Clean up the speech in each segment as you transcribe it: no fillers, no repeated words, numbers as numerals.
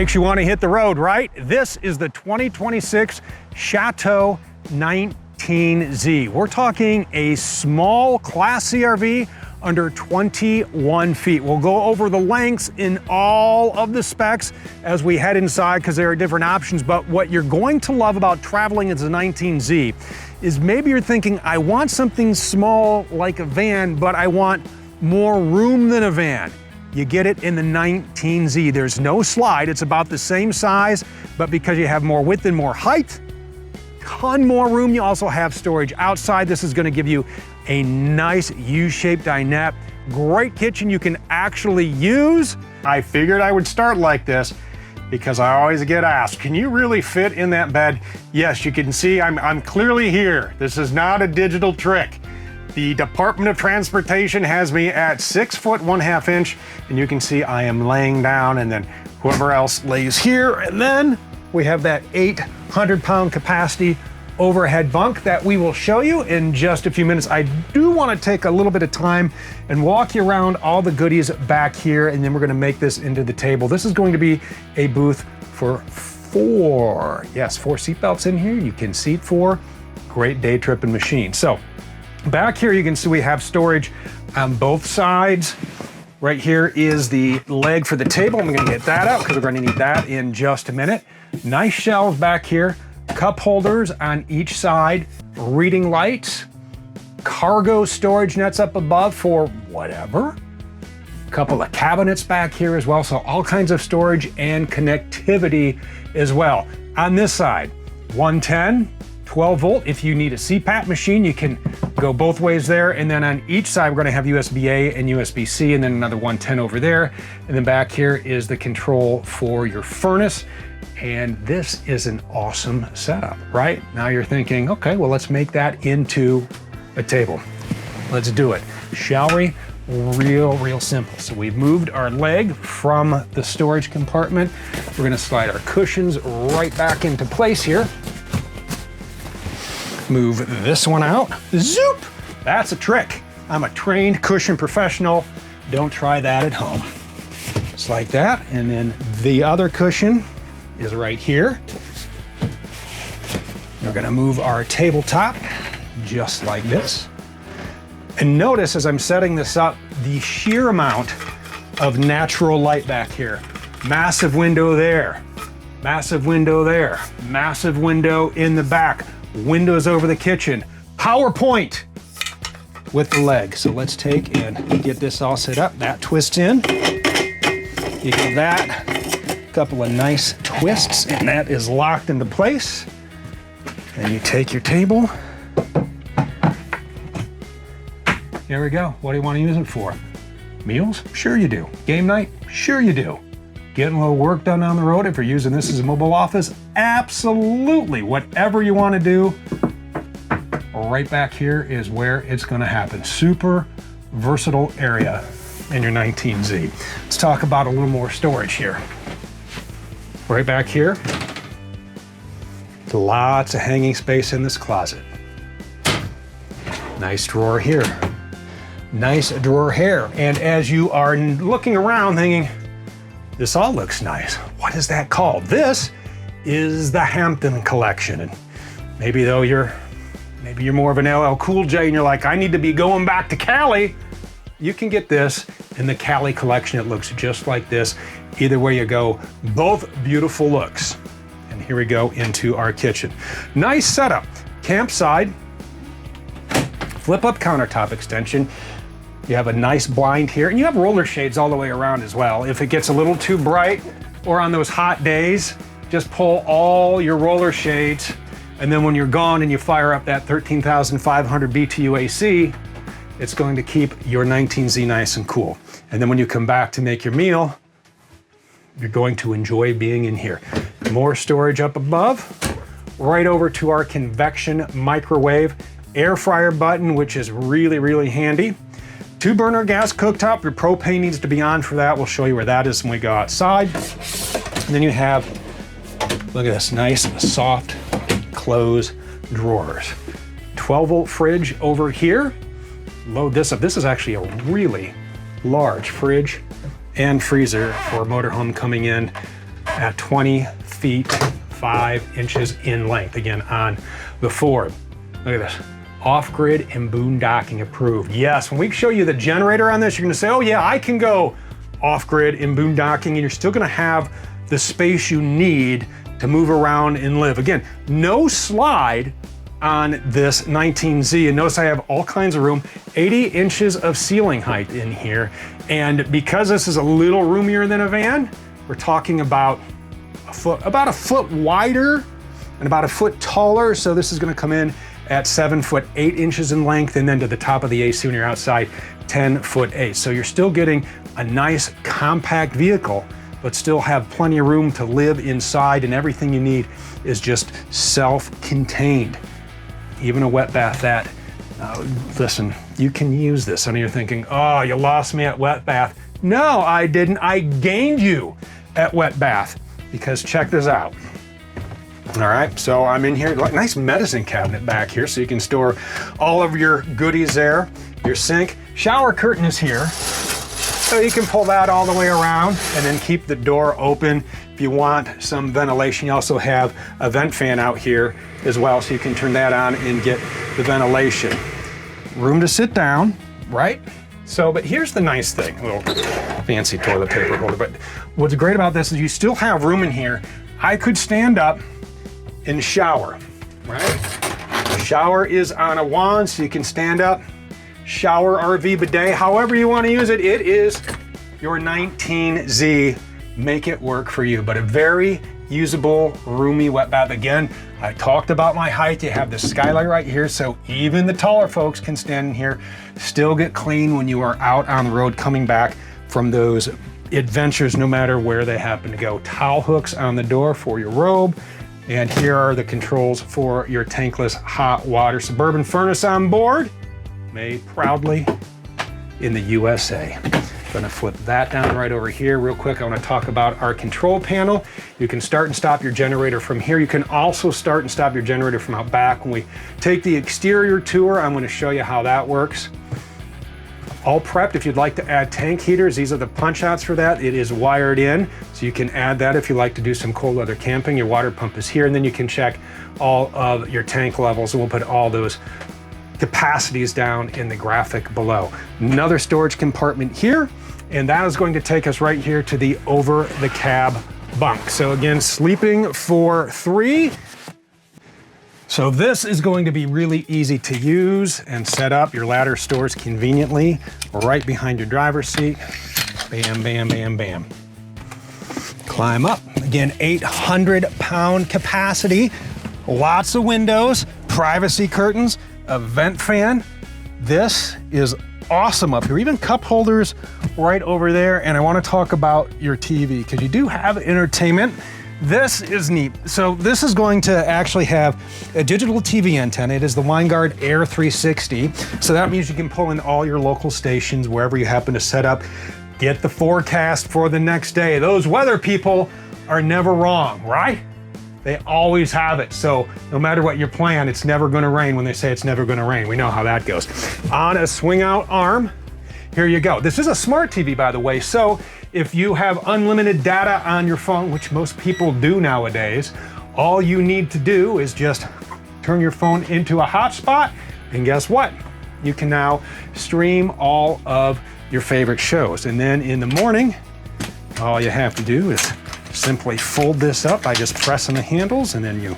Makes you want to hit the road, right? This is the 2026 Chateau 19Z. We're talking a small class CRV under 21 feet. We'll go over the lengths in all of the specs as we head inside because there are different options, but what you're going to love about traveling as a 19Z is maybe you're thinking, I want something small like a van, but I want more room than a van. You get it in the 19Z. There's no slide. It's about the same size, but because you have more width and more height, ton more room. You also have storage outside. This is going to give you a nice U-shaped dinette. Great kitchen you can actually use. I figured I would start like this because I always get asked, can you really fit in that bed? Yes, you can see I'm clearly here. This is not a digital trick. The Department of Transportation has me at 6 foot 1/2 inch, and you can see I am laying down, and then whoever else lays here, and then we have that 800-pound capacity overhead bunk that we will show you in just a few minutes. I do want to take a little bit of time and walk you around all the goodies back here, and then we're going to make this into the table. This is going to be a booth for 4 seat belts in here. You can seat 4. Great day tripping machine. So back here you can see we have storage on both sides. Right here is the leg for the table. I'm gonna get that out because we're gonna need that in just a minute. Nice shelves back here, cup holders on each side, reading lights, cargo storage nets up above for whatever. A couple of cabinets back here as well, so all kinds of storage and connectivity as well. On this side, 110, 12 volt. If you need a CPAP machine, you can go both ways there. And then on each side, we're gonna have USB-A and USB-C, and then another 110 over there. And then back here is the control for your furnace. And this is an awesome setup, right? Now you're thinking, okay, well, let's make that into a table. Let's do it, shall we? Real simple. So we've moved our leg from the storage compartment. We're gonna slide our cushions right back into place here. Move this one out, zoop! That's a trick. I'm a trained cushion professional. Don't try that at home. Just like that, and then the other cushion is right here. We're gonna move our tabletop just like this. And notice as I'm setting this up, the sheer amount of natural light back here. Massive window there, massive window there, massive window in the back. Windows over the kitchen, PowerPoint with the leg. So let's take and get this all set up. That twists in. You give that a couple of nice twists, and that is locked into place. Then you take your table. There we go. What do you want to use it for? Meals? Sure you do. Game night? Sure you do. Getting a little work done on the road, if you're using this as a mobile office, absolutely. Whatever you want to do, right back here is where it's going to happen. Super versatile area in your 19Z. Let's talk about a little more storage here. Right back here, lots of hanging space in this closet. Nice drawer here. Nice drawer here. And as you are looking around thinking, this all looks nice. What is that called? This is the Hampton collection. And maybe you're more of an LL Cool J and you're like, I need to be going back to Cali. You can get this in the Cali collection. It looks just like this. Either way you go, both beautiful looks. And here we go into our kitchen. Nice setup. Campside, flip up countertop extension. You have a nice blind here, and you have roller shades all the way around as well. If it gets a little too bright or on those hot days, just pull all your roller shades, and then when you're gone and you fire up that 13,500 BTU AC, it's going to keep your 19Z nice and cool. And then when you come back to make your meal, you're going to enjoy being in here. More storage up above, right over to our convection microwave, air fryer button, which is really handy. 2-burner gas cooktop. Your propane needs to be on for that. We'll show you where that is when we go outside. And then you have, look at this, nice soft close drawers. 12-volt fridge over here. Load this up. This is actually a really large fridge and freezer for a motorhome coming in at 20 feet 5 inches in length, again, on the Ford. Look at this. Off-grid and boondocking approved. Yes, when we show you the generator on this, you're gonna say, oh yeah, I can go off-grid and boondocking, and you're still gonna have the space you need to move around and live. Again, no slide on this 19Z, and notice I have all kinds of room, 80 inches of ceiling height in here, and because this is a little roomier than a van, we're talking about a foot wider and about a foot taller, so this is gonna come in at 7 foot 8 inches in length, and then to the top of the AC when you're outside, 10 foot 8. So you're still getting a nice compact vehicle, but still have plenty of room to live inside, and everything you need is just self-contained. Even a wet bath that, listen, you can use this. I know you're thinking, oh, you lost me at wet bath. No, I didn't. I gained you at wet bath, because check this out. All right, so I'm in here, like nice medicine cabinet back here, so you can store all of your goodies there. Your sink, shower curtain is here, so you can pull that all the way around and then keep the door open. If you want some ventilation, you also have a vent fan out here as well, so you can turn that on and get the ventilation. Room to sit down, right? So, but here's the nice thing, a little fancy toilet paper holder, but what's great about this is you still have room in here. I could stand up and shower, right? The shower is on a wand, so you can stand up, shower, RV, bidet, however you want to use it. It is your 19Z. Make it work for you, but a very usable, roomy wet bath. Again, I talked about my height. You have the skylight right here, so even the taller folks can stand in here, still get clean when you are out on the road coming back from those adventures, no matter where they happen to go. Towel hooks on the door for your robe. And here are the controls for your tankless hot water. Suburban furnace on board, made proudly in the USA. Gonna flip that down right over here real quick. I wanna talk about our control panel. You can start and stop your generator from here. You can also start and stop your generator from out back. When we take the exterior tour, I'm gonna show you how that works. All prepped. If you'd like to add tank heaters, these are the punch outs for that. It is wired in, so you can add that if you like to do some cold weather camping. Your water pump is here, and then you can check all of your tank levels, and we'll put all those capacities down in the graphic below. Another storage compartment here, and that is going to take us right here to the over the cab bunk. So again, sleeping for 3. So this is going to be really easy to use and set up. Your ladder stores conveniently right behind your driver's seat. Bam, bam, bam, bam. Climb up. Again, 800-pound capacity, lots of windows, privacy curtains, a vent fan. This is awesome up here. Even cup holders right over there. And I want to talk about your TV, because you do have entertainment. This is neat. So this is going to actually have a digital TV antenna. It is the Winegard Air 360. So that means you can pull in all your local stations wherever you happen to set up. Get the forecast for the next day. Those weather people are never wrong, right? They always have it. So no matter what your plan, it's never gonna rain when they say it's never gonna rain. We know how that goes. On a swing out arm, here you go. This is a smart TV, by the way. So if you have unlimited data on your phone, which most people do nowadays, all you need to do is just turn your phone into a hotspot, and guess what? You can now stream all of your favorite shows. And then in the morning, all you have to do is simply fold this up by just pressing the handles, and then you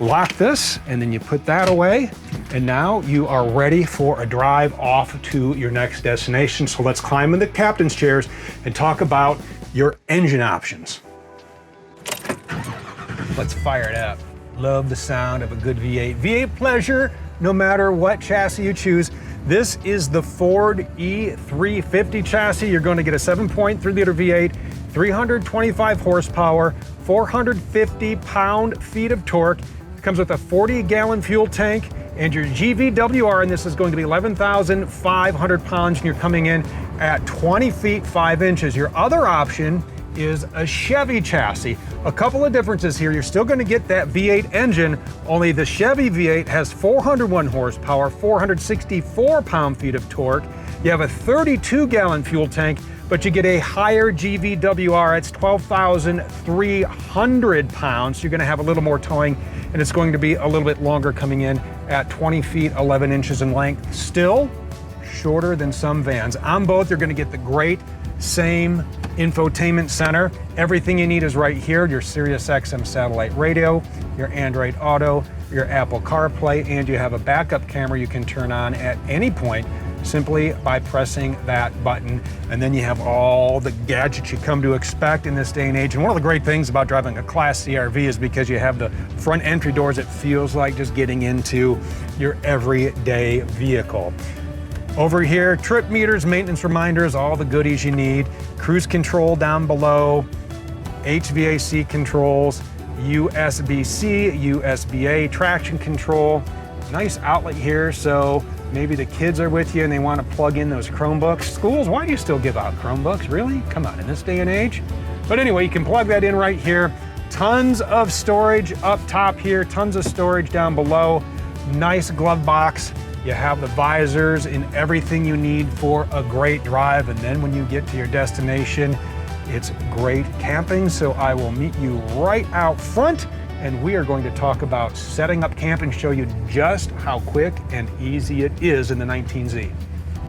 lock this, and then you put that away, and now you are ready for a drive off to your next destination. So let's climb in the captain's chairs and talk about your engine options. Let's fire it up. Love the sound of a good V8. V8 pleasure, no matter what chassis you choose. This is the Ford E350 chassis. You're going to get a 7.3-liter V8, 325 horsepower, 450 pound-feet of torque. Comes with a 40-gallon fuel tank, and your GVWR in this is going to be 11,500 pounds, and you're coming in at 20 feet 5 inches. Your other option is a Chevy chassis. A couple of differences here. You're still going to get that V8 engine, only the Chevy V8 has 401 horsepower, 464 pound-feet of torque. You have a 32-gallon fuel tank, but you get a higher GVWR. It's 12,300 pounds. You're gonna have a little more towing, and it's going to be a little bit longer, coming in at 20 feet, 11 inches in length. Still shorter than some vans. On both, you're gonna get the great same infotainment center. Everything you need is right here. Your Sirius XM satellite radio, your Android Auto, your Apple CarPlay, and you have a backup camera you can turn on at any point simply by pressing that button. And then you have all the gadgets you come to expect in this day and age. And one of the great things about driving a Class C RV is because you have the front entry doors, it feels like just getting into your everyday vehicle. Over here, trip meters, maintenance reminders, all the goodies you need. Cruise control down below, HVAC controls, USB-C, USB-A, traction control. Nice outlet here, so maybe the kids are with you and they want to plug in those Chromebooks. Schools, why do you still give out Chromebooks? Really? Come on, in this day and age? But anyway, you can plug that in right here. Tons of storage up top here, tons of storage down below. Nice glove box. You have the visors and everything you need for a great drive. And then when you get to your destination, it's great camping. So I will meet you right out front, and we are going to talk about setting up camp and show you just how quick and easy it is in the 19Z.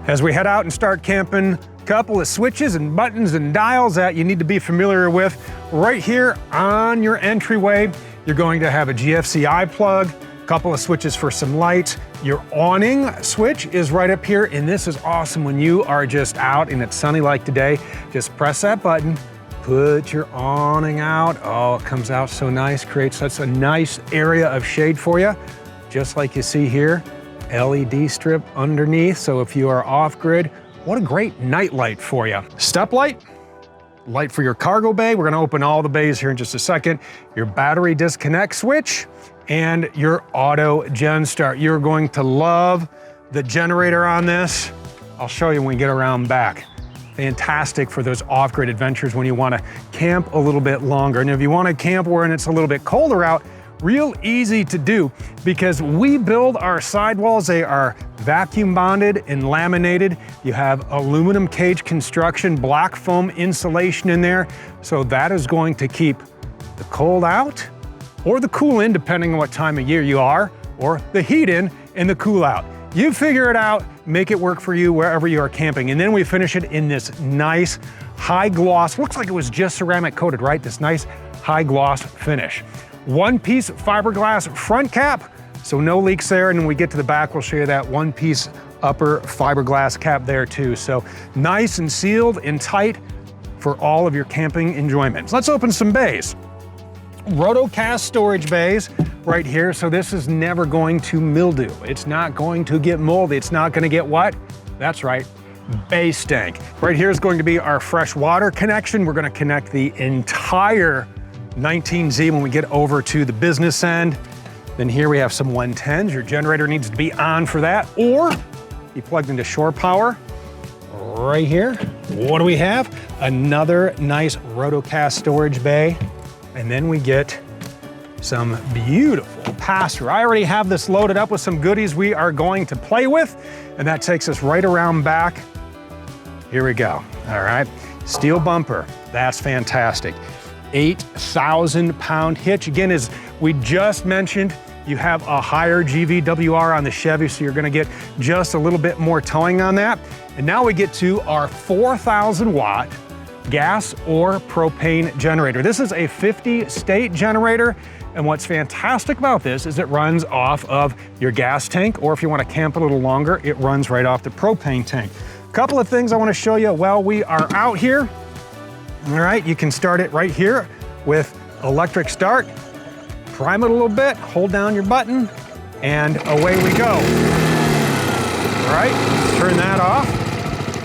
As we head out and start camping, a couple of switches and buttons and dials that you need to be familiar with. Right here on your entryway, you're going to have a GFCI plug, couple of switches for some lights. Your awning switch is right up here, and this is awesome when you are just out and it's sunny like today. Just press that button, put your awning out. Oh, it comes out so nice, creates such a nice area of shade for you. Just like you see here, LED strip underneath, so if you are off-grid, what a great night light for you. Step light for your cargo bay. We're gonna open all the bays here in just a second. Your battery disconnect switch, and your auto gen start. You're going to love the generator on this. I'll show you when we get around back. Fantastic for those off-grid adventures when you want to camp a little bit longer. And if you want to camp where it's a little bit colder out, real easy to do because we build our sidewalls. They are vacuum bonded and laminated. You have aluminum cage construction, black foam insulation in there. So that is going to keep the cold out or the cool in, depending on what time of year you are, or the heat in and the cool out. You figure it out, make it work for you wherever you are camping. And then we finish it in this nice high gloss, looks like it was just ceramic coated, right? This nice high gloss finish. One piece fiberglass front cap, so no leaks there. And when we get to the back, we'll show you that one piece upper fiberglass cap there too. So nice and sealed and tight for all of your camping enjoyment. Let's open some bays. Rotocast storage bays right here. So this is never going to mildew. It's not going to get moldy. It's not going to get what? That's right, bay stank. Right here is going to be our fresh water connection. We're going to connect the entire 19Z when we get over to the business end. Then here we have some 110s. Your generator needs to be on for that, or be plugged into shore power. Right here, what do we have? Another nice Rotocast storage bay. And then we get some beautiful pass-through. I already have this loaded up with some goodies we are going to play with, and that takes us right around back. Here we go, all right. Steel bumper, that's fantastic. 8,000 pound hitch. Again, as we just mentioned, you have a higher GVWR on the Chevy, so you're gonna get just a little bit more towing on that. And now we get to our 4,000 watt gas or propane generator. This is a 50-state generator, and what's fantastic about this is it runs off of your gas tank, or if you want to camp a little longer, it runs right off the propane tank. A couple of things I want to show you while we are out here. All right, you can start it right here with electric start. Prime it a little bit, hold down your button, and away we go. All right, turn that off,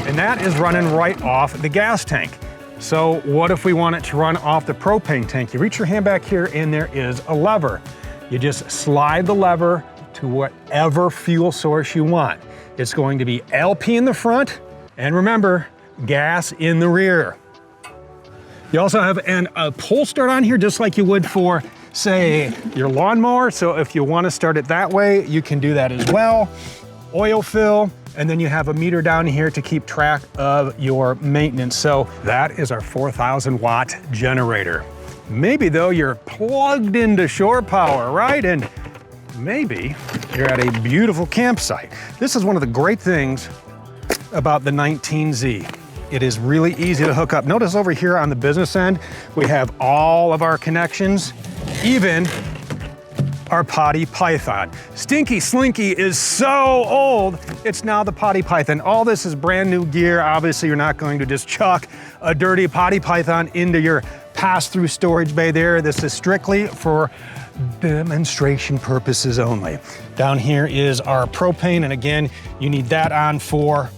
and that is running right off the gas tank. So what if we want it to run off the propane tank? You reach your hand back here and there is a lever. You just slide the lever to whatever fuel source you want. It's going to be LP in the front, and remember, gas in the rear. You also have a pull start on here, just like you would for, say, your lawnmower. So if you want to start it that way, you can do that as well. oil fill, and then you have a meter down here to keep track of your maintenance. So that is our 4,000 watt generator. Maybe though you're plugged into shore power, right? And maybe you're at a beautiful campsite. This is one of the great things about the 19Z. It is really easy to hook up. Notice over here on the business end, we have all of our connections, even our potty python. Stinky Slinky is so old, it's now the potty python. All this is brand new gear. Obviously, you're not going to just chuck a dirty potty python into your pass-through storage bay there. This is strictly for demonstration purposes only. Down here is our propane, and again, you need that on for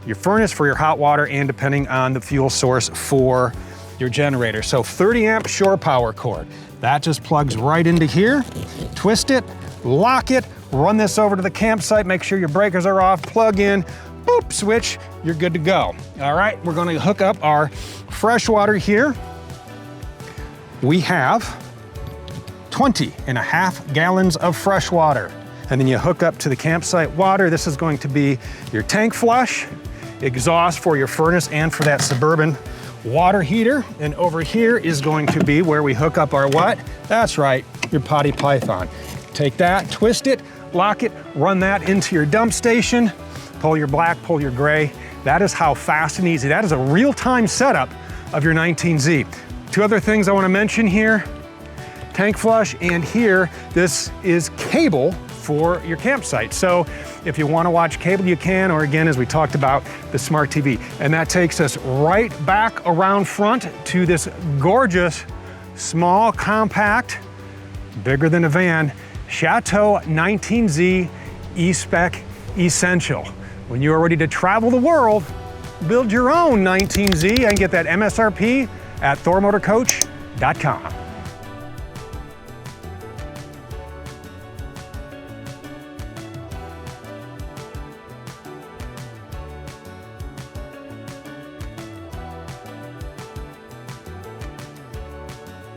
your furnace, for your hot water, and depending on the fuel source for your generator. So 30 amp shore power cord. That just plugs right into here. Twist it, lock it, run this over to the campsite, make sure your breakers are off, plug in, boop, switch, you're good to go. All right, we're gonna hook up our fresh water here. We have 20.5 gallons of fresh water. And then you hook up to the campsite water. This is going to be your tank flush, exhaust for your furnace and for that Suburban water heater. And over here is going to be where we hook up our what? That's right, your potty python. Take that, twist it, lock it, run that into your dump station, pull your black, pull your gray. That is how fast and easy. That is a real-time setup of your 19Z. Two other things I want to mention here, tank flush, and here, this is cable for your campsite. So if you want to watch cable, you can, or again, as we talked about, the smart TV. And that takes us right back around front to this gorgeous, small, compact, bigger than a van, Chateau 19Z E-Spec Essential. When you are ready to travel the world, build your own 19Z and get that MSRP at thormotorcoach.com.